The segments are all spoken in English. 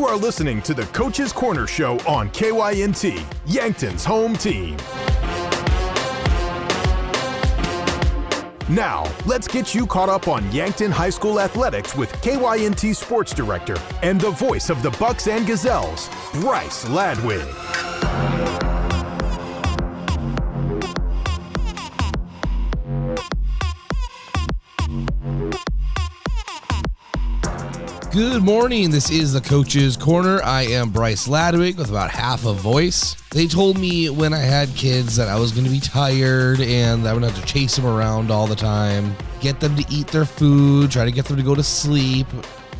You are listening to the Coach's Corner Show on KYNT, Yankton's home team. Now, let's get you caught up on Yankton High School athletics with KYNT Sports Director and the voice of the Bucks and Gazelles, Bryce Ladwig. Good morning. This is the Coach's Corner. I am Bryce Ladwig with about half a voice. They told me when I had kids that I was going to be tired and that I would have to chase them around all the time, get them to eat their food, try to get them to go to sleep.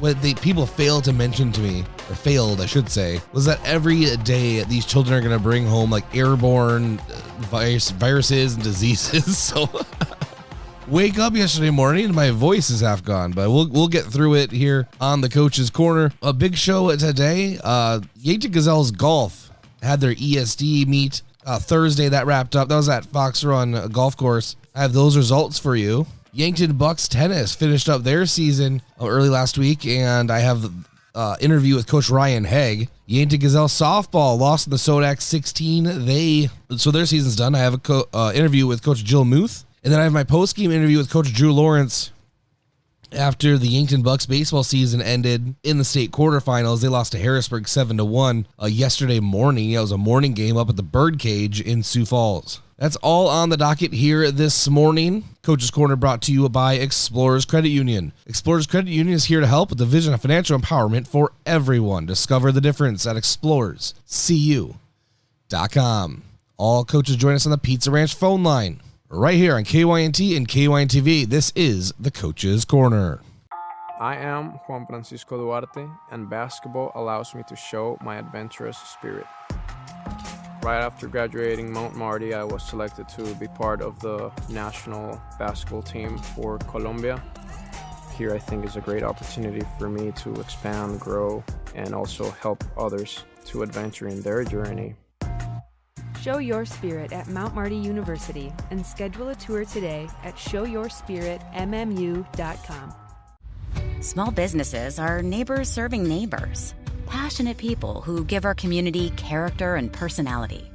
What people failed to mention to me, or failed, I should say, was that every day these children are going to bring home like airborne viruses and diseases. So wake up yesterday morning and my voice is half gone, but we'll get through it here on the Coach's Corner. A big show today. Yankton Gazelles Golf had their ESD meet Thursday. That wrapped up. That was at Fox Run Golf Course. I have those results for you. Yankton Bucks Tennis finished up their season early last week, and I have interview with Coach Ryan Haig. Yankton Gazelles Softball lost in the Sodac 16. So their season's done. I have a interview with Coach Jill Muth. And then I have my post-game interview with Coach Drew Lawrence after the Yankton Bucks baseball season ended in the state quarterfinals. They lost to Harrisburg 7-1 yesterday morning. It was a morning game up at the Birdcage in Sioux Falls. That's all on the docket here this morning. Coach's Corner brought to you by Explorers Credit Union. Explorers Credit Union is here to help with the vision of financial empowerment for everyone. Discover the difference at explorerscu.com. All coaches join us on the Pizza Ranch phone line. Right here on KYNT and KYNTV, this is the Coach's Corner. I am Juan Francisco Duarte, and basketball allows me to show my adventurous spirit. Right after graduating Mount Marty, I was selected to be part of the national basketball team for Colombia. Here, I think, is a great opportunity for me to expand, grow, and also help others to adventure in their journey. Show your spirit at Mount Marty University and schedule a tour today at showyourspiritmmu.com. Small businesses are neighbors serving neighbors. Passionate people who give our community character and personality.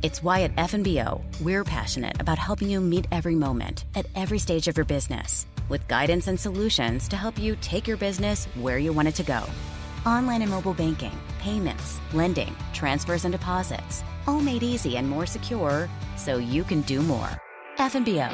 It's why at F&BO, we're passionate about helping you meet every moment at every stage of your business with guidance and solutions to help you take your business where you want it to go. Online and mobile banking, payments, lending, transfers and deposits, all made easy and more secure so you can do more. F&BO,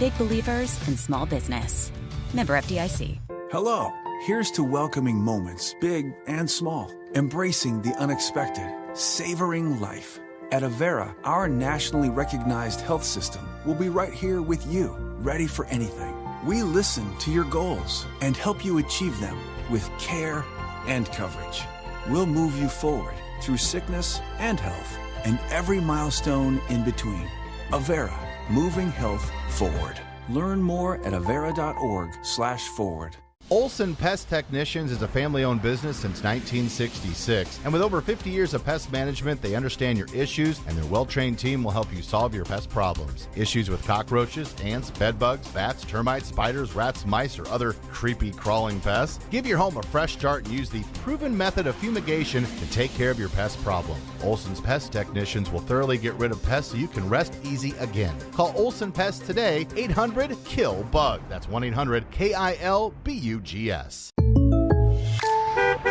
big believers in small business. Member FDIC. Hello, here's to welcoming moments, big and small, embracing the unexpected, savoring life. At Avera, our nationally recognized health system will be right here with you, ready for anything. We listen to your goals and help you achieve them with care and coverage. We'll move you forward through sickness and health and every milestone in between. Avera, moving health forward. Learn more at avera.org/forward. Olson Pest Technicians is a family-owned business since 1966, and with over 50 years of pest management, they understand your issues, and their well-trained team will help you solve your pest problems. Issues with cockroaches, ants, bedbugs, bats, termites, spiders, rats, mice, or other creepy crawling pests? Give your home a fresh start and use the proven method of fumigation to take care of your pest problem. Olson's Pest Technicians will thoroughly get rid of pests so you can rest easy again. Call Olson Pest today, 800-KILL-BUG. That's 1-800-KILBUGS.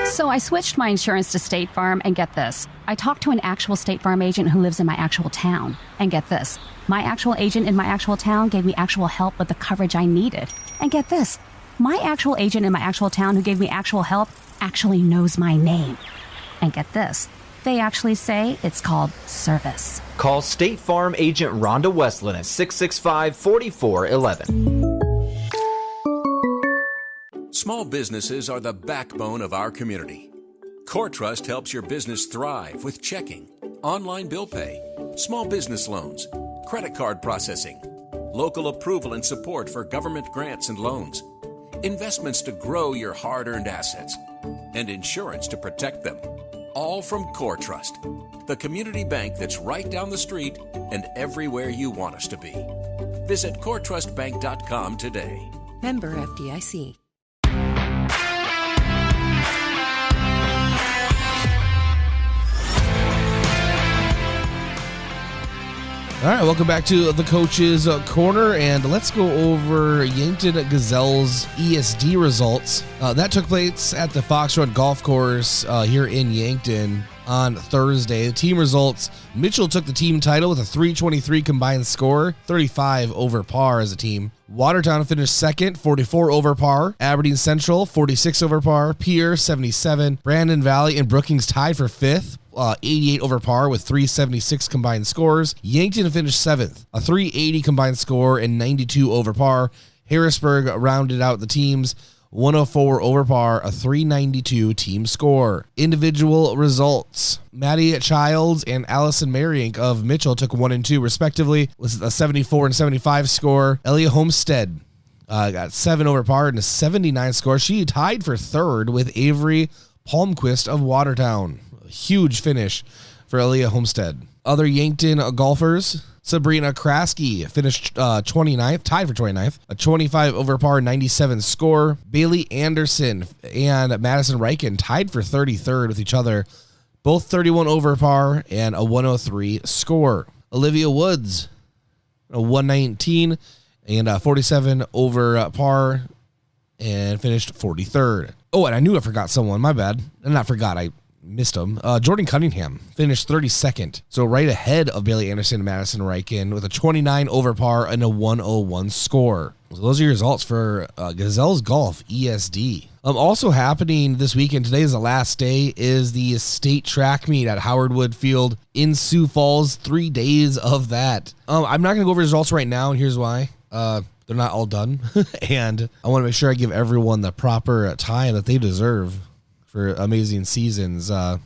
So I switched my insurance to State Farm, and get this. I talked to an actual State Farm agent who lives in my actual town. And get this. My actual agent in my actual town gave me actual help with the coverage I needed. And get this. My actual agent in my actual town who gave me actual help actually knows my name. And get this. They actually say it's called service. Call State Farm agent Rhonda Westland at 665-4411. Small businesses are the backbone of our community. CoreTrust helps your business thrive with checking, online bill pay, small business loans, credit card processing, local approval and support for government grants and loans, investments to grow your hard-earned assets, and insurance to protect them. All from CoreTrust, the community bank that's right down the street and everywhere you want us to be. Visit CoreTrustBank.com today. Member FDIC. All right, welcome back to the Coach's Corner, and let's go over Yankton Gazelles ESD results. That took place at the Foxrun Golf Course here in Yankton on Thursday. The team results, Mitchell took the team title with a 323 combined score, 35 over par as a team. Watertown finished second, 44 over par. Aberdeen Central, 46 over par. Pierre, 77. Brandon Valley and Brookings tied for fifth, 88 over par with 376 combined scores. Yankton finished seventh, a 380 combined score and 92 over par. Harrisburg rounded out the teams, 104 over par, a 392 team score. Individual results. Maddie Childs and Allison Mariink of Mitchell took 1 and 2 respectively with a 74 and 75 score. Elia Homestead got 7 over par and a 79 score. She tied for third with Avery Palmquist of Watertown. A huge finish for Elia Homestead. Other Yankton golfers, Sabrina Kraske finished 29th, tied for 29th, a 25 over par, 97 score. Bailey Anderson and Madison Reichen tied for 33rd with each other, both 31 over par and a 103 score. Olivia Woods, a 119 and 47 over par and finished 43rd. Oh, and I knew I forgot someone. My bad. Not forgot. I missed him. Jordan Cunningham finished 32nd, so right ahead of Bailey Anderson and Madison Reichen with a 29 over par and a 101 score. So those are your results for Gazelles Golf ESD. Also happening this weekend, today is the last day, is the state track meet at Howard Wood Field in Sioux Falls. 3 days of that. I'm not going to go over results right now, and here's why. They're not all done, and I want to make sure I give everyone the proper time that they deserve for amazing seasons. Of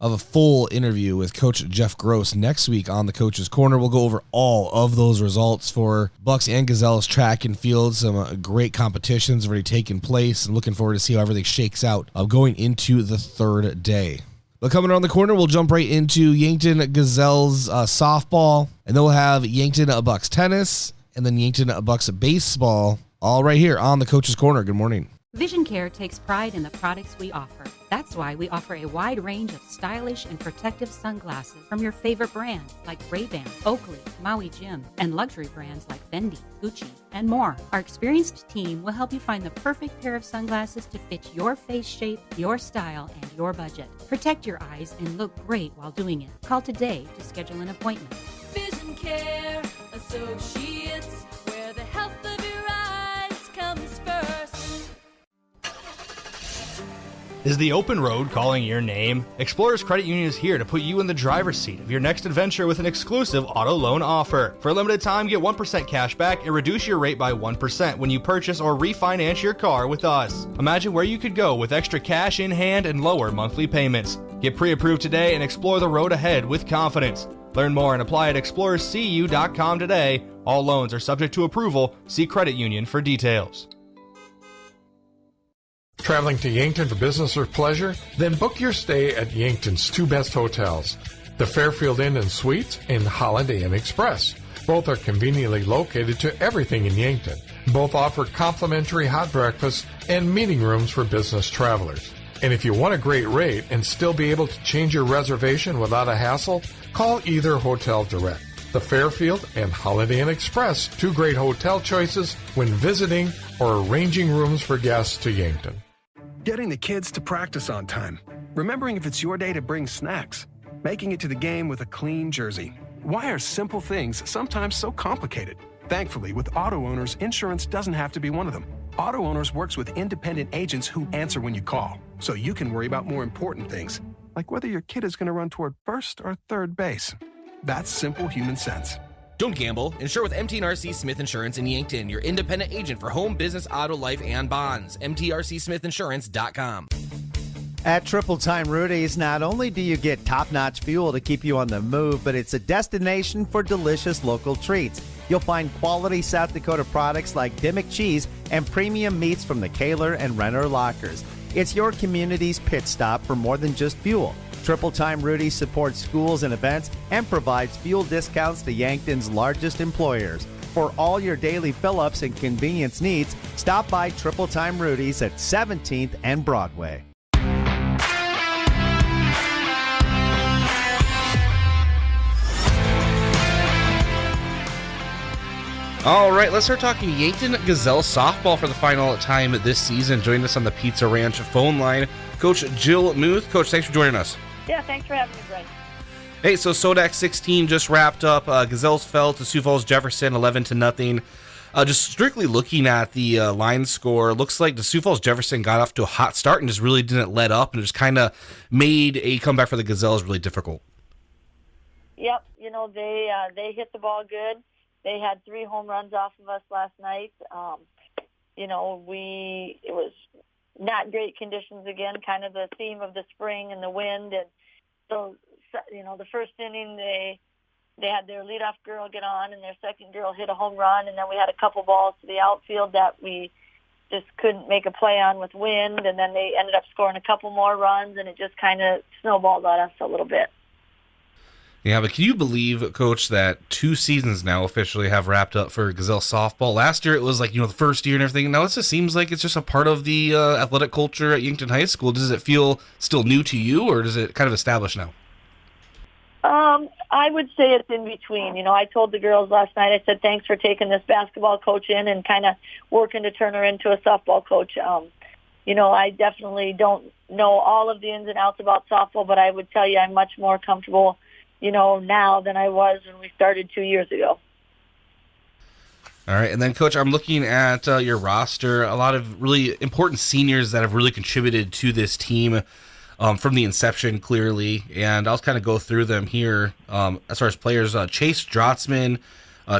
a full interview with Coach Jeff Gross next week on the Coach's Corner. We'll go over all of those results for Bucks and Gazelles track and field. Some great competitions already taken place, and looking forward to see how everything shakes out going into the third day. But coming around the corner, we'll jump right into Yankton Gazelles softball, and then we'll have Yankton Bucks tennis, and then Yankton Bucks baseball, all right here on the Coach's Corner. Good morning. Vision Care takes pride in the products we offer. That's why we offer a wide range of stylish and protective sunglasses from your favorite brands like Ray-Ban, Oakley, Maui Jim, and luxury brands like Fendi, Gucci, and more. Our experienced team will help you find the perfect pair of sunglasses to fit your face shape, your style, and your budget. Protect your eyes and look great while doing it. Call today to schedule an appointment. Vision Care Associates, where the health of your eyes comes first. Is the open road calling your name? Explorers Credit Union is here to put you in the driver's seat of your next adventure with an exclusive auto loan offer. For a limited time, get 1% cash back and reduce your rate by 1% when you purchase or refinance your car with us. Imagine where you could go with extra cash in hand and lower monthly payments. Get pre-approved today and explore the road ahead with confidence. Learn more and apply at explorerscu.com today. All loans are subject to approval. See credit union for details. Traveling to Yankton for business or pleasure? Then book your stay at Yankton's two best hotels, the Fairfield Inn and Suites and Holiday Inn Express. Both are conveniently located to everything in Yankton. Both offer complimentary hot breakfasts and meeting rooms for business travelers. And if you want a great rate and still be able to change your reservation without a hassle, call either hotel direct. The Fairfield and Holiday Inn Express, two great hotel choices when visiting or arranging rooms for guests to Yankton. Getting the kids to practice on time. Remembering if it's your day to bring snacks. Making it to the game with a clean jersey. Why are simple things sometimes so complicated? Thankfully, with auto owners, insurance doesn't have to be one of them. Auto Owners works with independent agents who answer when you call, so you can worry about more important things, like whether your kid is going to run toward first or third base. That's simple human sense. Don't gamble. Insure with MTRC Smith Insurance in Yankton, your independent agent for home, business, auto, life, and bonds. MTRCSmithInsurance.com. At Triple Time Rudy's, not only do you get top-notch fuel to keep you on the move, but it's a destination for delicious local treats. You'll find quality South Dakota products like Dimmick cheese and premium meats from the Kaler and Renner lockers. It's your community's pit stop for more than just fuel. Triple Time Rudy's supports schools and events and provides fuel discounts to Yankton's largest employers. For all your daily fill-ups and convenience needs, stop by Triple Time Rudy's at 17th and Broadway. All right, let's start talking Yankton Gazelles softball for the final time this season. Joining us on the Pizza Ranch phone line, Coach Jill Muth. Coach, thanks for joining us. Yeah, thanks for having me, Bryce. Hey, so Sodak 16 just wrapped up. Gazelles fell to Sioux Falls Jefferson 11-0. Just strictly looking at the line score, looks like the Sioux Falls Jefferson got off to a hot start and just really didn't let up, and just kind of made a comeback for the Gazelles really difficult. Yep, they hit the ball good. They had 3 home runs off of us last night. It was not great conditions again, kind of the theme of the spring and the wind. And so, the first inning they had their leadoff girl get on, and their second girl hit a home run, and then we had a couple balls to the outfield that we just couldn't make a play on with wind, and then they ended up scoring a couple more runs, and it just kind of snowballed on us a little bit. Yeah, but can you believe, Coach, that 2 seasons now officially have wrapped up for Gazelle softball? Last year it was like, the first year and everything. Now it just seems like it's just a part of the athletic culture at Yankton High School. Does it feel still new to you, or does it kind of established now? I would say it's in between. I told the girls last night, I said, thanks for taking this basketball coach in and kind of working to turn her into a softball coach. I definitely don't know all of the ins and outs about softball, but I would tell you I'm much more comfortable now than I was when we started 2 years ago. All right, and then, Coach, I'm looking at your roster. A lot of really important seniors that have really contributed to this team from the inception, clearly, and I'll kind of go through them here. As far as players, Chase Drotzman,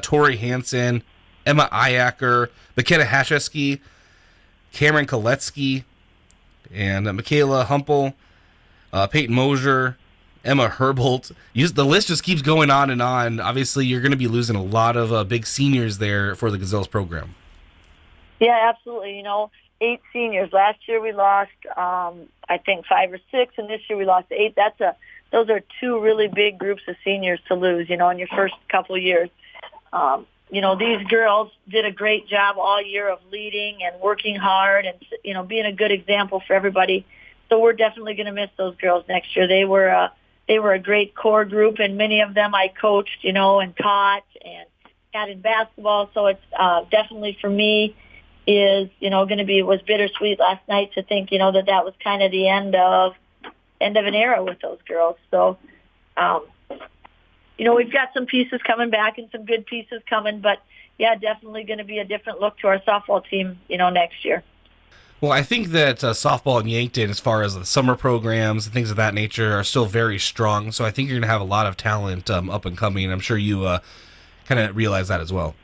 Tori Hansen, Emma Iacker, McKenna Hashesky, Cameron Koletsky, and Michaela Humpel, Peyton Mosier, Emma Herbold. The list just keeps going on and on. Obviously, you're going to be losing a lot of big seniors there for the Gazelles program. Yeah, absolutely. 8 seniors. Last year we lost, I think 5 or 6, and this year we lost 8. Those are 2 really big groups of seniors to lose, in your first couple of years. These girls did a great job all year of leading and working hard and, being a good example for everybody. So we're definitely going to miss those girls next year. They were a great core group, and many of them I coached, and taught and had in basketball. So it's definitely for me is, it was bittersweet last night to think, that was kind of the end of an era with those girls. So, we've got some pieces coming back and some good pieces coming, but yeah, definitely going to be a different look to our softball team, next year. Well, I think that softball in Yankton, as far as the summer programs and things of that nature, are still very strong. So I think you're going to have a lot of talent up and coming. I'm sure you kind of realize that as well.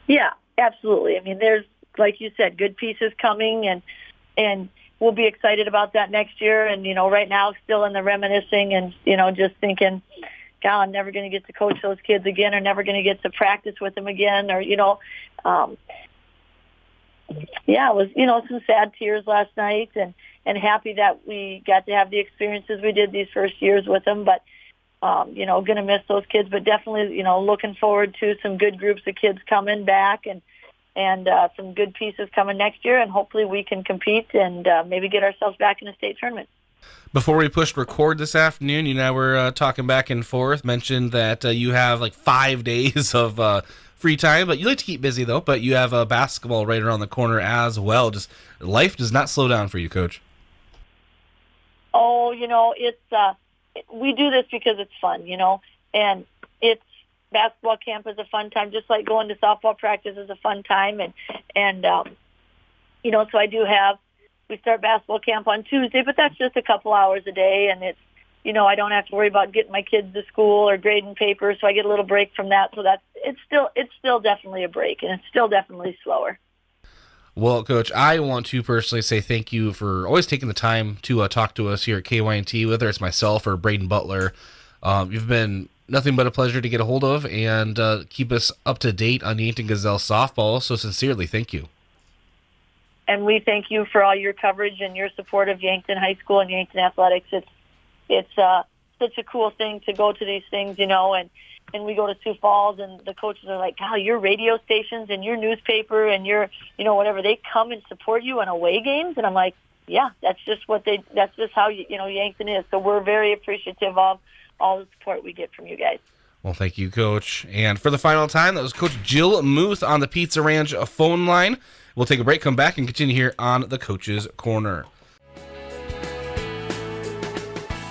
Yeah, absolutely. I mean, there's, like you said, good pieces coming, and we'll be excited about that next year. And, right now still in the reminiscing and, just thinking, God, I'm never going to get to coach those kids again, or never going to get to practice with them again, or, yeah, it was, some sad tears last night, and happy that we got to have the experiences we did these first years with them. But, going to miss those kids, but definitely, looking forward to some good groups of kids coming back and some good pieces coming next year. And hopefully we can compete and maybe get ourselves back in a state tournament. Before we pushed record this afternoon, you and I were talking back and forth, mentioned that you have like 5 days of free time, but you like to keep busy though, but you have basketball right around the corner as well. Just life does not slow down for you, Coach. Oh, it's we do this because it's fun, and it's basketball camp is a fun time, just like going to softball practice is a fun time, and so we start basketball camp on Tuesday, but that's just a couple hours a day, and it's I don't have to worry about getting my kids to school or grading papers, so I get a little break from that. So it's still definitely a break, and it's still definitely slower. Well, Coach, I want to personally say thank you for always taking the time to talk to us here at KYNT, whether it's myself or Braden Butler. You've been nothing but a pleasure to get a hold of and keep us up to date on Yankton Gazelle softball. So sincerely, thank you. And we thank you for all your coverage and your support of Yankton High School and Yankton Athletics. It's such a cool thing to go to these things, and we go to Sioux Falls, and the coaches are like, "God, your radio stations and your newspaper and your, whatever, they come and support you on away games." And I'm like, "Yeah, that's just how Yankton is." So we're very appreciative of all the support we get from you guys. Well, thank you, Coach. And for the final time, that was Coach Jill Muth on the Pizza Ranch phone line. We'll take a break, come back, and continue here on the Coach's Corner.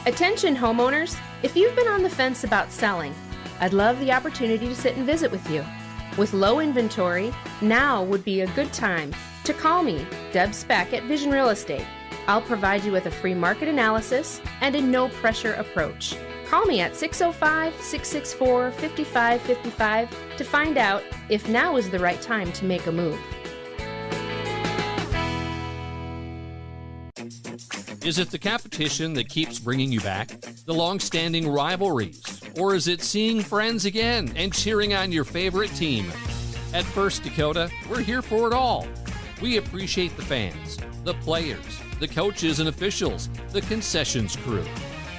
Attention homeowners, if you've been on the fence about selling, I'd love the opportunity to sit and visit with you. With low inventory, now would be a good time to call me, Deb Speck at Vision Real Estate. I'll provide you with a free market analysis and a no-pressure approach. Call me at 605-664-5555 to find out if now is the right time to make a move. Is it the competition that keeps bringing you back? The long-standing rivalries? Or is it seeing friends again and cheering on your favorite team? At First Dakota, we're here for it all. We appreciate the fans, the players, the coaches and officials, the concessions crew.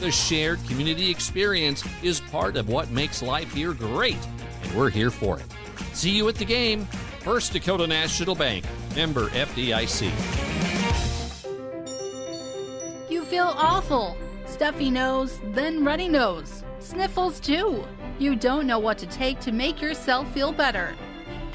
The shared community experience is part of what makes life here great, and we're here for it. See you at the game. First Dakota National Bank, member FDIC. You feel awful. Stuffy nose, then runny nose. Sniffles too. You don't know what to take to make yourself feel better.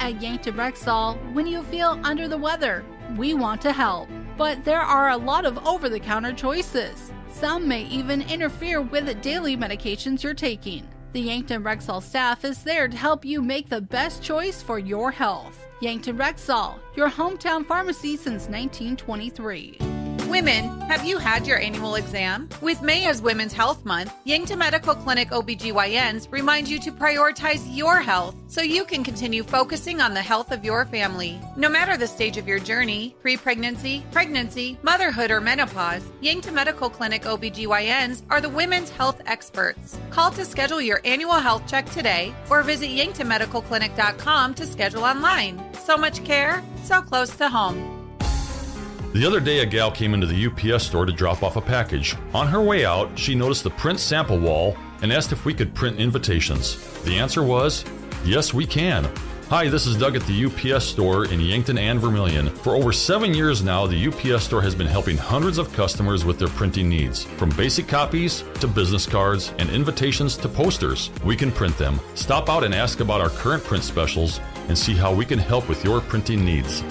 At Yankton Rexall, when you feel under the weather, we want to help. But there are a lot of over-the-counter choices. Some may even interfere with the daily medications you're taking. The Yankton Rexall staff is there to help you make the best choice for your health. Yankton Rexall, your hometown pharmacy since 1923. Women, have you had your annual exam? With May as Women's Health Month, Yankton Medical Clinic OBGYNs remind you to prioritize your health so you can continue focusing on the health of your family. No matter the stage of your journey, pre-pregnancy, pregnancy, motherhood, or menopause, Yankton Medical Clinic OBGYNs are the women's health experts. Call to schedule your annual health check today or visit yanktonmedicalclinic.com to schedule online. So much care, so close to home. The other day, a gal came into the UPS store to drop off a package. On her way out, she noticed the print sample wall and asked if we could print invitations. The answer was, yes, we can. Hi, this is Doug at the UPS store in Yankton and Vermilion. For over 7 years now, the UPS store has been helping hundreds of customers with their printing needs. From basic copies to business cards and invitations to posters, we can print them. Stop out and ask about our current print specials and see how we can help with your printing needs.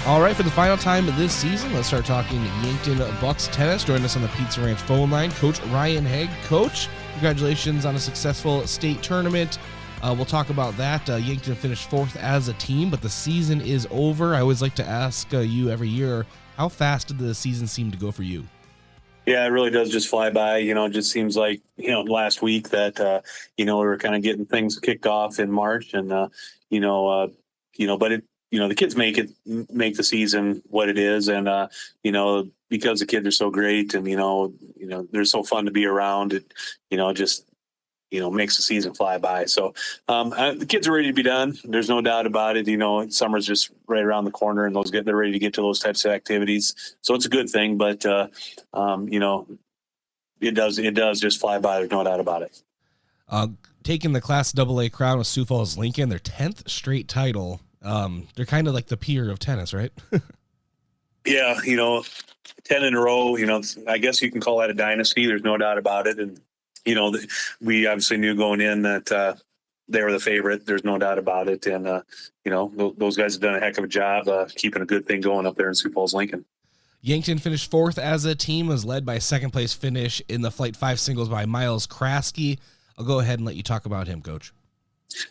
All right, for the final time of this season, let's start talking Yankton Bucks tennis. Joining us on the Pizza Ranch phone line, Coach Ryan Haig. Coach, congratulations on a successful state tournament. We'll talk about that. Yankton finished 4th as a team, but the season is over. I always like to ask you every year, how fast did the season seem to go for you? Yeah, it really does just fly by. It just seems like, last week that, we were kind of getting things kicked off in March and, but it, the kids make the season what it is. And, because the kids are so great and, they're so fun to be around, it, just, makes the season fly by. So the kids are ready to be done. There's no doubt about it. Summer's just right around the corner and they're ready to get to those types of activities. So it's a good thing, but, it does just fly by. There's no doubt about it. Taking the Class AA crown with Sioux Falls Lincoln, their 10th straight title. They're kind of like the peer of tennis, right? Yeah, 10 in a row, I guess you can call that a dynasty. There's no doubt about it. And, we obviously knew going in that they were the favorite. There's no doubt about it. And, those guys have done a heck of a job keeping a good thing going up there in Sioux Falls Lincoln. Yankton finished 4th as a team, was led by a second-place finish in the Flight 5 singles by Miles Kraske. I'll go ahead and let you talk about him, Coach.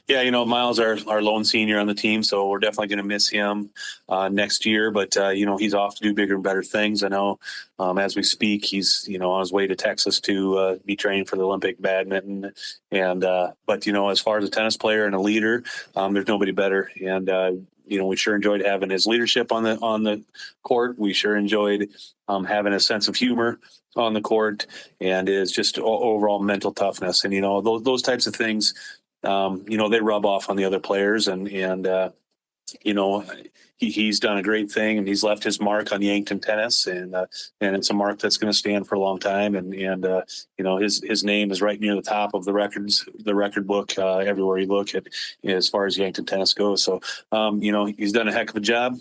Yeah, Miles, our lone senior on the team, so we're definitely going to miss him next year. But, he's off to do bigger and better things. I know as we speak, he's, on his way to Texas to be training for the Olympic badminton. And but, as far as a tennis player and a leader, there's nobody better. And, we sure enjoyed having his leadership on the court. We sure enjoyed having a sense of humor on the court and is just overall mental toughness. And, those types of things, they rub off on the other players and you know, he's done a great thing, and he's left his mark on Yankton tennis, and it's a mark that's going to stand for a long time. And you know, his name is right near the top of the record book everywhere you look at as far as Yankton tennis goes. So you know, he's done a heck of a job.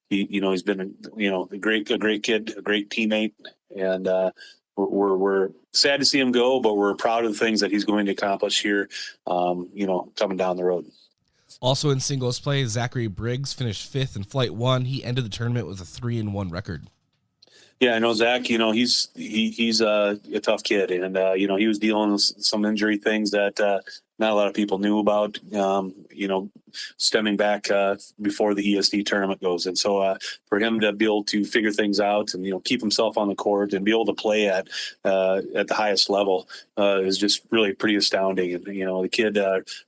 He's been a great kid, a great teammate, and we're sad to see him go, but we're proud of the things that he's going to accomplish here, coming down the road. Also in singles play, Zachary Briggs finished 5th in Flight 1. He ended the tournament with a 3-1 record. Yeah, I know Zach. He's a tough kid, and he was dealing with some injury things that not a lot of people knew about. Stemming back before the ESD tournament goes, and so for him to be able to figure things out and keep himself on the court and be able to play at the highest level is just really pretty astounding. And the kid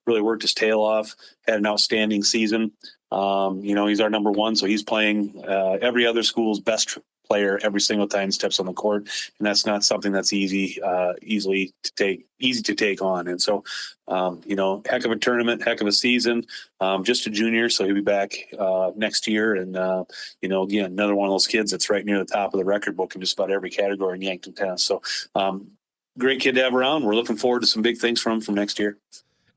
really worked his tail off, had an outstanding season. He's our number one, so he's playing every other school's best player every single time he steps on the court, and that's not something that's easy to take on. And so, heck of a tournament, heck of a season. Just a junior, so he'll be back next year. And again, another one of those kids that's right near the top of the record book in just about every category in Yankton tennis. So, great kid to have around. We're looking forward to some big things from next year.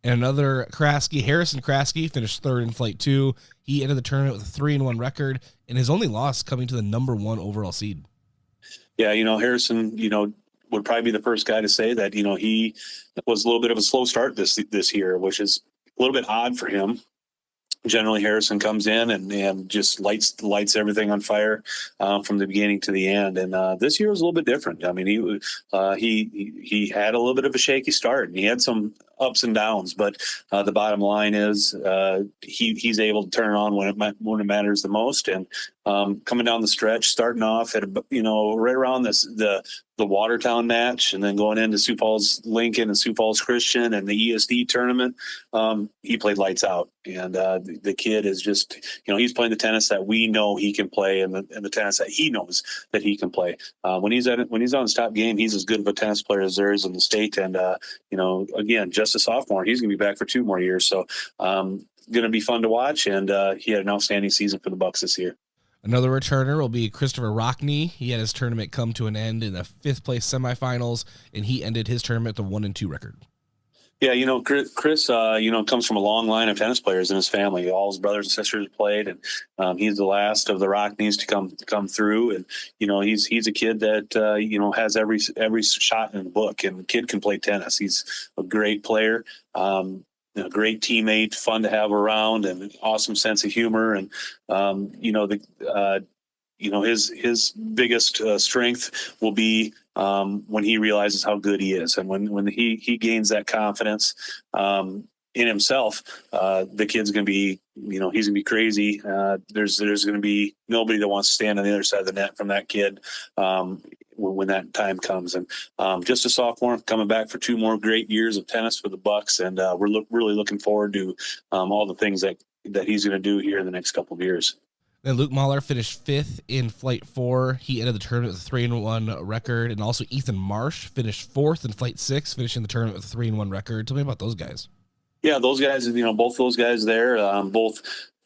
And another Harrison Kraske, finished 3rd in Flight 2. He ended the tournament with a 3-1 record, and his only loss coming to the number 1 overall seed. Yeah, Harrison, would probably be the first guy to say that, he was a little bit of a slow start this year, which is a little bit odd for him. Generally, Harrison comes in and just lights everything on fire from the beginning to the end. And this year was a little bit different. I mean, he had a little bit of a shaky start, and he had some ups and downs. But the bottom line is he's able to turn on when it matters the most. And coming down the stretch, starting off at right around the Watertown match, and then going into Sioux Falls Lincoln and Sioux Falls Christian and the ESD tournament, he played lights out. And the kid is just, he's playing the tennis that we know he can play, and the tennis that he knows that he can play. When he's on his top game, he's as good of a tennis player as there is in the state. And again, just a sophomore, he's going to be back for 2 more years. So going to be fun to watch. And he had an outstanding season for the Bucks this year. Another returner will be Christopher Rockney. He had his tournament come to an end in the 5th place semifinals, and he ended his tournament with a 1-2 record. Yeah, Chris, comes from a long line of tennis players in his family. All his brothers and sisters played, and he's the last of the Rockneys to come through. And he's a kid that has every shot in the book, and the kid can play tennis. He's a great player. A great teammate, fun to have around, and an awesome sense of humor. And his biggest strength will be when he realizes how good he is, and when he gains that confidence in himself. The kid's going to be, he's going to be crazy. There's going to be nobody that wants to stand on the other side of the net from that kid when that time comes. And just a sophomore, coming back for 2 more great years of tennis for the Bucks, and we're really looking forward to all the things that he's going to do here in the next couple of years. Then Luke Mahler finished 5th in Flight 4. He ended the tournament with a 3-1 record. And also Ethan Marsh finished 4th in Flight 6, finishing the tournament with a 3-1 record. Tell me about those guys. Yeah, those guys, both those guys there, both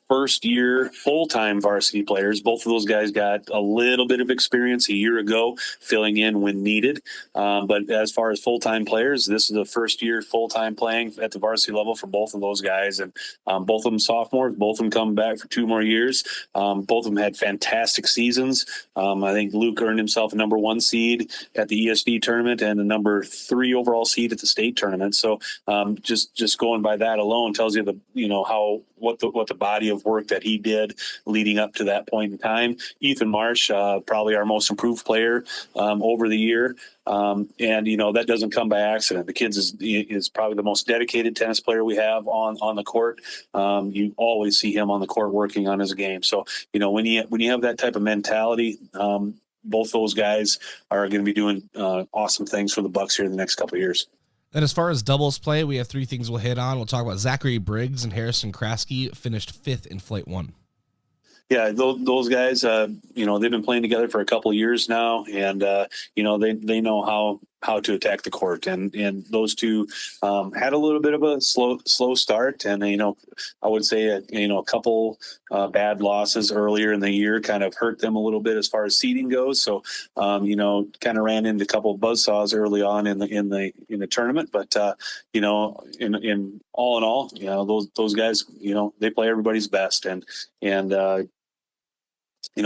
first-year full-time varsity players. Both of those guys got a little bit of experience a year ago, filling in when needed. But as far as full-time players, this is the first year full-time playing at the varsity level for both of those guys. And both of them sophomores, both of them coming back for 2 more years. Both of them had fantastic seasons. I think Luke earned himself a number 1 seed at the ESD tournament and a number 3 overall seed at the state tournament. So just going by that alone tells you what the body of work that he did leading up to that point in time. Ethan Marsh, probably our most improved player over the year. And that doesn't come by accident. The kid is probably the most dedicated tennis player we have on the court. You always see him on the court working on his game. So, when you have that type of mentality, both those guys are going to be doing awesome things for the Bucks here in the next couple of years. Then as far as doubles play, we have 3 things we'll hit on. We'll talk about Zachary Briggs and Harrison Kraske, finished 5th in Flight 1. Yeah, those guys, they've been playing together for a couple of years now, and they know how to attack the court. And those two had a little bit of a slow start. And, I would say, a couple bad losses earlier in the year kind of hurt them a little bit as far as seeding goes. So, kind of ran into a couple of buzzsaws early on in the tournament. But, in all in all, those guys, they play everybody's best. And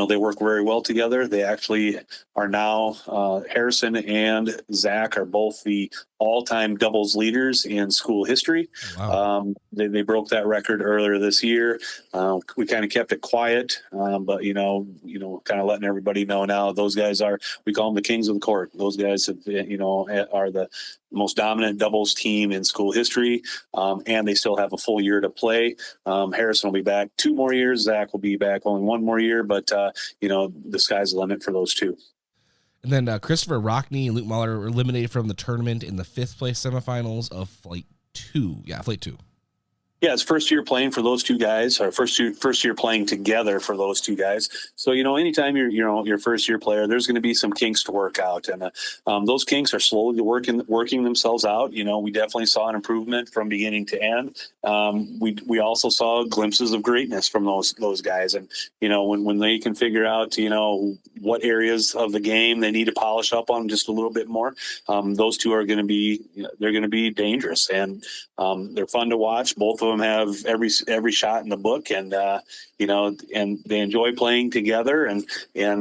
they work very well together. They actually are now, Harrison and Zach are both the all-time doubles leaders in school history. Wow. They broke that record earlier this year. We kind of kept it quiet, but kind of letting everybody know now. Those guys we call them the kings of the court. Those guys are the most dominant doubles team in school history, and they still have a full year to play. Harrison will be back 2 more years. Zach will be back only 1 more year, but the sky's the limit for those two. And then Christopher Rockney and Luke Mahler were eliminated from the tournament in the 5th place semifinals of Flight 2. Yeah, Flight 2. Yeah, it's first year playing for those two guys, or first year playing together for those two guys. So, anytime you're your first year player, there's going to be some kinks to work out. And those kinks are slowly working themselves out. We definitely saw an improvement from beginning to end. We also saw glimpses of greatness from those guys. And, when they can figure out, what areas of the game they need to polish up on just a little bit more, those two are going to be, they're going to be dangerous. And they're fun to watch. Both of them have every shot in the book, and and they enjoy playing together, and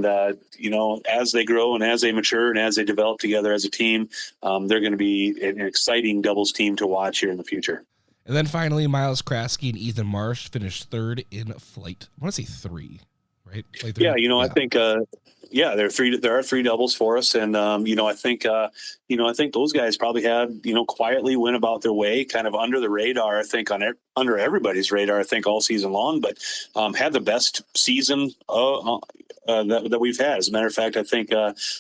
as they grow and as they mature and as they develop together as a team, they're going to be an exciting doubles team to watch here in the future. And then finally, Miles Kraske and Ethan Marsh finished 3rd in Flight. I want to say 3, right? Flight 3? Yeah, I think there are 3 doubles for us, and I think those guys probably had quietly went about their way, kind of under the radar. I think under everybody's radar. I think all season long, but had the best season that we've had. As a matter of fact, I think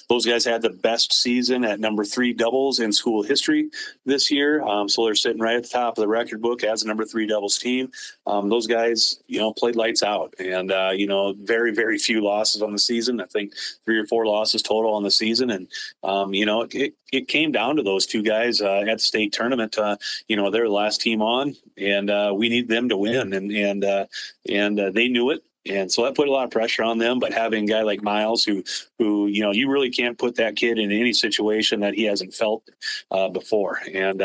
those guys had the best season at number 3 doubles in school history this year. So they're sitting right at the top of the record book as a number 3 doubles team. Those guys, played lights out, and very, very few losses on the season. I think 3 or 4 losses total on the season, and it came down to those two guys at the state tournament. They're the last team on, and we need them to win, and they knew it. And so that put a lot of pressure on them. But having a guy like Miles, who you really can't put that kid in any situation that he hasn't felt before, and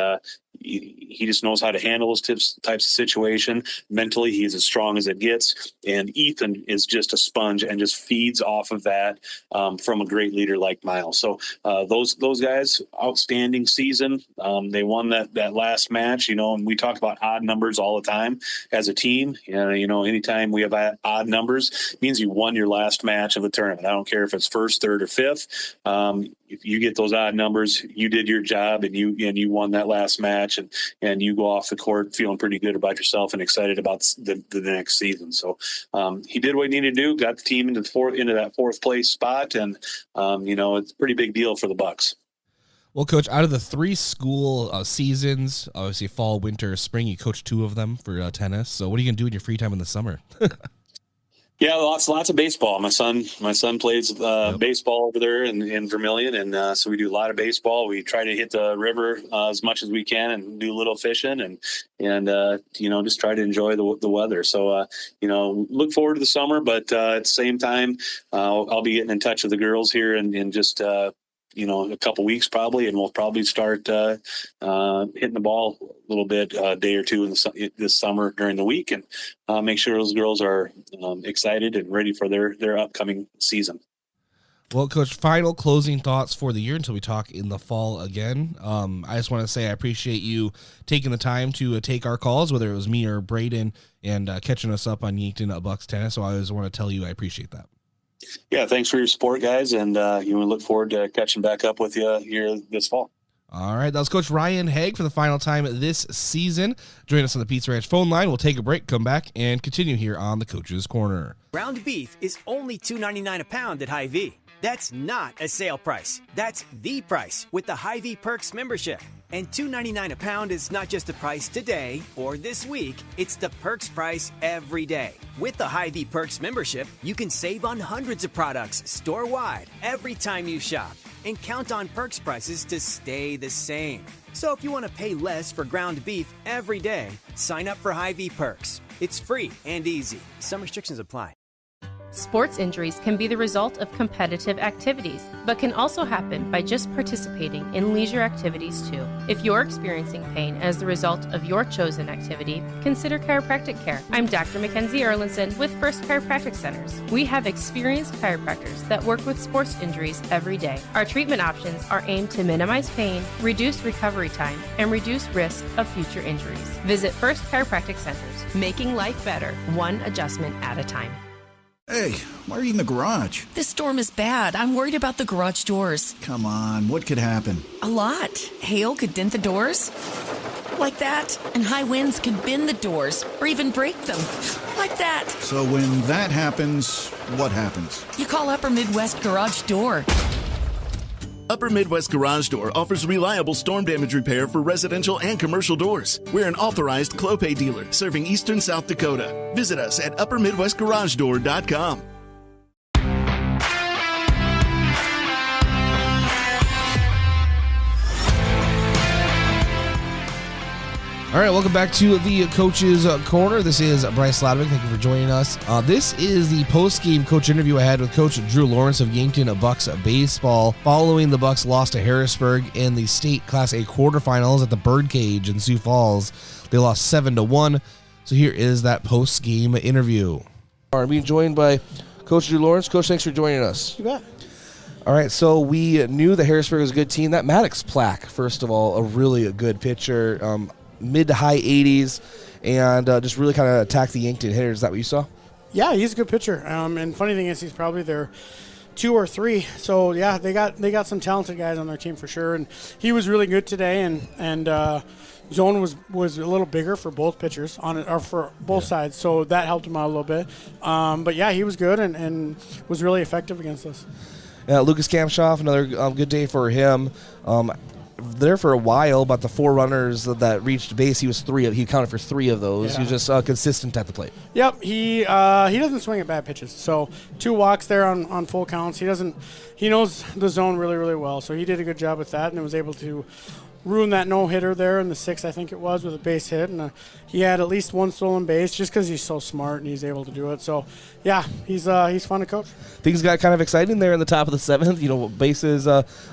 he just knows how to handle those types of situation. Mentally, he's as strong as it gets. And Ethan is just a sponge and just feeds off of that from a great leader like Miles. So those guys, outstanding season. They won that last match, and we talk about odd numbers all the time as a team. Anytime we have odd numbers, it means you won your last match of the tournament. I don't care if it's 1st, 3rd, or 5th. If you get those odd numbers, you did your job, and you won that last match, and you go off the court feeling pretty good about yourself and excited about the next season. So he did what he needed to do, got the team into that 4th place spot, and it's a pretty big deal for the Bucks. Well, Coach, out of the 3 school seasons, obviously fall, winter, spring, you coached 2 of them for tennis. So what are you gonna do in your free time in the summer? Yeah, lots of baseball. My son plays baseball over there in Vermilion, and so we do a lot of baseball. We try to hit the river as much as we can, and do a little fishing, and just try to enjoy the weather. So look forward to the summer, but at the same time, I'll be getting in touch with the girls here in just a couple weeks probably, and we'll probably start hitting the ball a little bit a day or two this summer during the week, and make sure those girls are excited and ready for their upcoming season. Well, Coach, final closing thoughts for the year until we talk in the fall again. I just want to say I appreciate you taking the time to take our calls, whether it was me or Braden, and catching us up on Yankton Bucks tennis. So I always want to tell you I appreciate that. Yeah, thanks for your support, guys, and we look forward to catching back up with you here this fall. All right, that was Coach Ryan Haig for the final time this season. Join us on the Pizza Ranch phone line. We'll take a break, come back, and continue here on the Coach's Corner. Ground beef is only $2.99 a pound at Hy-Vee. That's not a sale price. That's the price with the Hy-Vee Perks membership. And $2.99 a pound is not just the price today or this week, it's the Perks price every day. With the Hy-Vee Perks membership, you can save on hundreds of products store-wide every time you shop. And count on Perks prices to stay the same. So if you want to pay less for ground beef every day, sign up for Hy-Vee Perks. It's free and easy. Some restrictions apply. Sports injuries can be the result of competitive activities, but can also happen by just participating in leisure activities too. If you're experiencing pain as the result of your chosen activity, consider chiropractic care. I'm Dr. Mackenzie Erlinson with First Chiropractic Centers. We have experienced chiropractors that work with sports injuries every day. Our treatment options are aimed to minimize pain, reduce recovery time, and reduce risk of future injuries. Visit First Chiropractic Centers, making life better, one adjustment at a time. Hey, why are you in the garage? This storm is bad. I'm worried about the garage doors. Come on, what could happen? A lot. Hail could dent the doors. Like that. And high winds could bend the doors or even break them. Like that. So when that happens, what happens? You call Upper Midwest Garage Door. Upper Midwest Garage Door offers reliable storm damage repair for residential and commercial doors. We're an authorized Clopay dealer serving eastern South Dakota. Visit us at uppermidwestgaragedoor.com. All right, welcome back to the Coach's Corner. This is Bryce Ladwig. Thank you for joining us. This is the post-game coach interview I had with Coach Drew Lawrence of Yankton Bucks baseball following the Bucks loss to Harrisburg in the state Class A quarterfinals at the Birdcage in Sioux Falls. They lost 7-1. So here is that post-game interview. All right, being joined by Coach Drew Lawrence. Coach, thanks for joining us. You bet. All right, so we knew that Harrisburg was a good team. That Maddox Plaque, first of all, a really good pitcher. Mid to high 80s, and just really kind of attack the Yankton hitters. Is that what you saw? Yeah, he's a good pitcher. And funny thing is, he's probably their 2 or 3. So yeah, they got some talented guys on their team for sure. And he was really good today. And zone was a little bigger for both pitchers or for both sides. So that helped him out a little bit. But yeah, he was good and was really effective against us. Lucas Kamshoff, another good day for him. There for a while, but the 4 runners that reached base, he accounted for 3 of those. Yeah. He was just consistent at the plate. Yep, he doesn't swing at bad pitches. So 2 walks there on full counts. He knows the zone really, really well. So he did a good job with that and was able to ruin that no-hitter there in the 6th, I think it was, with a base hit. And he had at least 1 stolen base just because he's so smart and he's able to do it. So, yeah, he's fun to coach. Things got kind of exciting there in the top of the 7th. You know, bases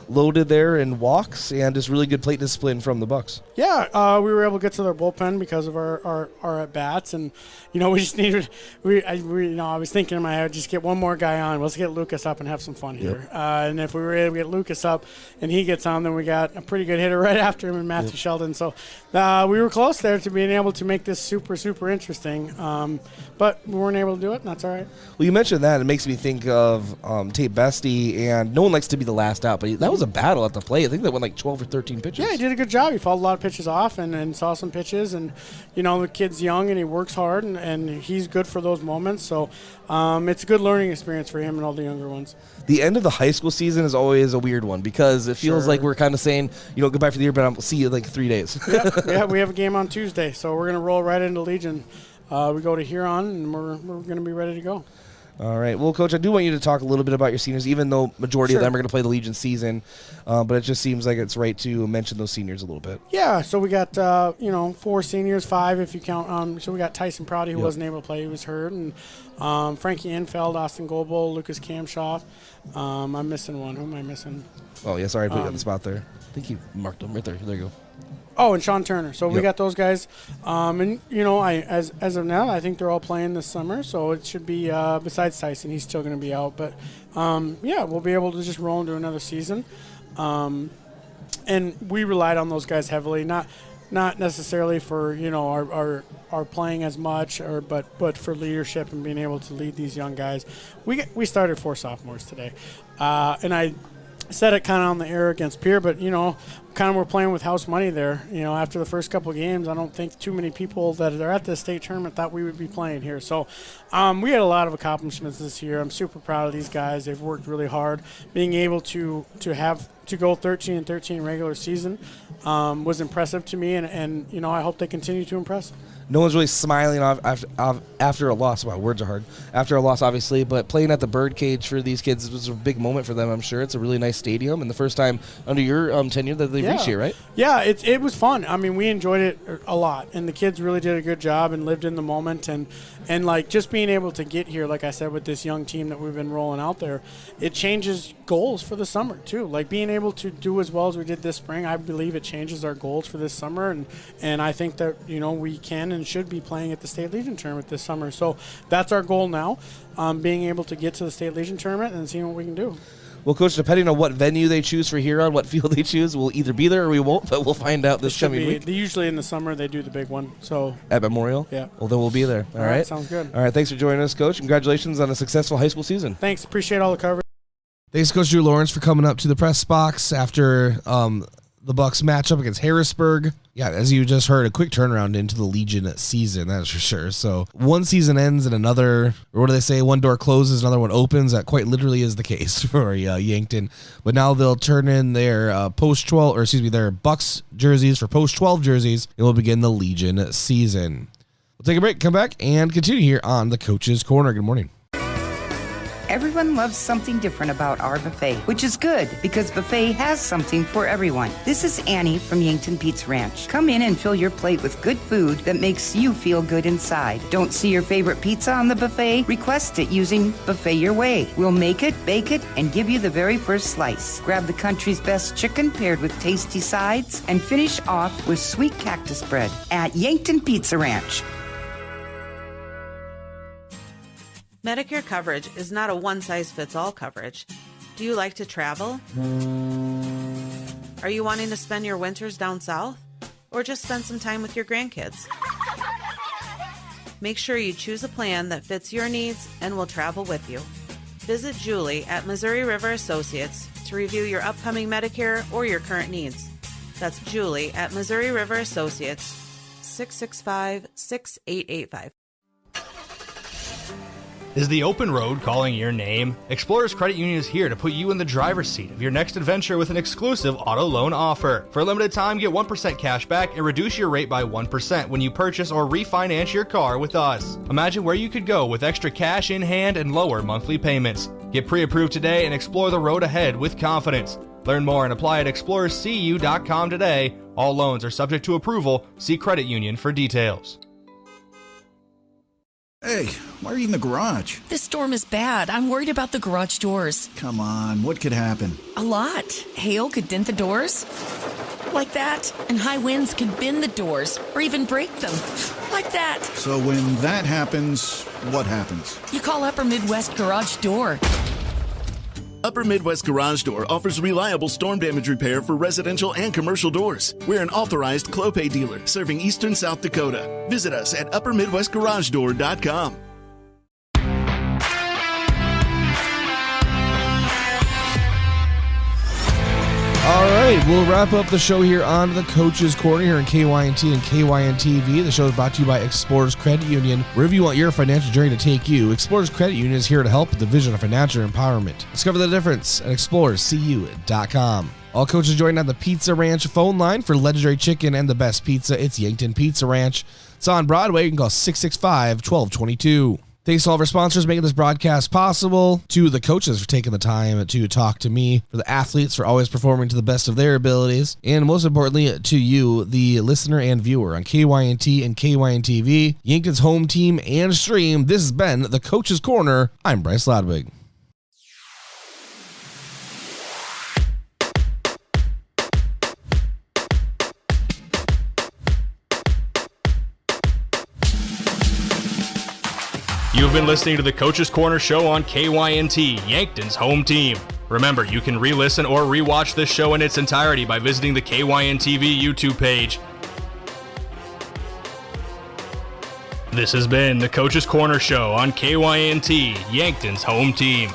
loaded there and walks, and just really good plate discipline from the Bucks. Yeah, we were able to get to their bullpen because of our at-bats. And, you know, we just needed I was thinking in my head, just get one more guy on. Let's get Lucas up and have some fun here. And if we were able to get Lucas up and he gets on, then we got a pretty good hitter right after him in Matthew Sheldon. So we were close there to being able to make this super, super interesting. But we weren't able to do it, and that's all right. Well, you mentioned that. It makes me think of Tate Bestie, and no one likes to be the last out, but that was a battle at the plate. I think that went like 12 or 13 pitches. Yeah, he did a good job. He fouled a lot of pitches off and saw some pitches. And, you know, the kid's young and he works hard, and he's good for those moments. So it's a good learning experience for him and all the younger ones. The end of the high school season is always a weird one because it feels like we're kind of saying, goodbye for the year, but I'll see you in like 3 days. Yeah, we have a game on Tuesday, so we're going to roll right into Legion. We go to Huron, and we're going to be ready to go. All right. Well, Coach, I do want you to talk a little bit about your seniors, even though majority of them are going to play the Legion season. But it just seems like it's right to mention those seniors a little bit. Yeah, so we got, 4 seniors, 5 if you count. So we got Tyson Prouty, who wasn't able to play. He was hurt. And Frankie Infeld, Austin Goebel, Lucas Kamshoff. I'm missing one. Who am I missing? Oh, yeah, sorry, I put you on the spot there. I think you marked them right there. There you go. Oh, and Sean Turner. So we got those guys. And, as of now, I think they're all playing this summer. So it should be, besides Tyson, he's still going to be out. But, we'll be able to just roll into another season. And we relied on those guys heavily, not necessarily for, our playing as much, but for leadership and being able to lead these young guys. We started 4 sophomores today. And I said it kind of on the air against Pierre, but, kind of we're playing with house money there. After the first couple of games, I don't think too many people that are at the state tournament thought we would be playing here. So we had a lot of accomplishments this year. I'm super proud of these guys. They've worked really hard. Being able to have to go 13-13 regular season was impressive to me, and I hope they continue to impress. No one's really smiling after a loss. Wow, words are hard. After a loss, obviously, but playing at the Birdcage for these kids was a big moment for them, I'm sure. It's a really nice stadium, and the first time under your tenure that they've reached here, right? Yeah, it was fun. I mean, we enjoyed it a lot, and the kids really did a good job and lived in the moment, and like just being able to get here, like I said, with this young team that we've been rolling out there, it changes goals for the summer too. Like being able to do as well as we did this spring, I believe it changes our goals for this summer, and I think that we can and should be playing at the State Legion Tournament this summer. So that's our goal now, being able to get to the State Legion Tournament and seeing what we can do. Well, Coach, depending on what venue they choose for Huron, what field they choose, we'll either be there or we won't, but we'll find out this coming week. Usually in the summer they do the big one. So at Memorial? Yeah. Well, then we'll be there. All right. Sounds good. All right, thanks for joining us, Coach. Congratulations on a successful high school season. Thanks. Appreciate all the coverage. Thanks, Coach Drew Lawrence, for coming up to the press box after the Bucks matchup against Harrisburg. Yeah, as you just heard, a quick turnaround into the Legion season, that's for sure. So one season ends and another, or what do they say, one door closes, another one opens. That quite literally is the case for Yankton. But now they'll turn in their their Bucks jerseys for post-12 jerseys, and we'll begin the Legion season. We'll take a break, come back, and continue here on the Coach's Corner. Good morning. Everyone loves something different about our buffet, which is good because buffet has something for everyone. This is Annie from Yankton Pizza Ranch. Come in and fill your plate with good food that makes you feel good inside. Don't see your favorite pizza on the buffet? Request it using Buffet Your Way. We'll make it, bake it, and give you the very first slice. Grab the country's best chicken paired with tasty sides and finish off with sweet cactus bread at Yankton Pizza Ranch. Medicare coverage is not a one-size-fits-all coverage. Do you like to travel? Are you wanting to spend your winters down south? Or just spend some time with your grandkids? Make sure you choose a plan that fits your needs and will travel with you. Visit Julie at Missouri River Associates to review your upcoming Medicare or your current needs. That's Julie at Missouri River Associates, 665-6885. Is the open road calling your name? Explorers Credit Union is here to put you in the driver's seat of your next adventure with an exclusive auto loan offer. For a limited time, get 1% cash back and reduce your rate by 1% when you purchase or refinance your car with us. Imagine where you could go with extra cash in hand and lower monthly payments. Get pre-approved today and explore the road ahead with confidence. Learn more and apply at explorerscu.com today. All loans are subject to approval. See credit union for details. Hey, why are you in the garage? This storm is bad. I'm worried about the garage doors. Come on, what could happen? A lot. Hail could dent the doors. Like that. And high winds could bend the doors or even break them. Like that. So when that happens, what happens? You call Upper Midwest Garage Door. Upper Midwest Garage Door offers reliable storm damage repair for residential and commercial doors. We're an authorized Clopay dealer serving eastern South Dakota. Visit us at uppermidwestgaragedoor.com. All right, we'll wrap up the show here on the Coach's Corner here in KYNT and KYNTV. The show is brought to you by Explorers Credit Union. Wherever you want your financial journey to take you, Explorers Credit Union is here to help with the vision of financial empowerment. Discover the difference at explorerscu.com. All coaches joined on the Pizza Ranch phone line for legendary chicken and the best pizza. It's Yankton Pizza Ranch. It's on Broadway. You can call 665-1222. Thanks to all of our sponsors making this broadcast possible, to the coaches for taking the time to talk to me, for the athletes for always performing to the best of their abilities, and most importantly, to you, the listener and viewer on KYNT and KYNTV, Yankton's home team and stream. This has been the Coach's Corner. I'm Bryce Ladwig. You've been listening to the Coach's Corner show on KYNT, Yankton's home team. Remember, you can re-listen or re-watch this show in its entirety by visiting the KYNTV YouTube page. This has been the Coach's Corner show on KYNT, Yankton's home team.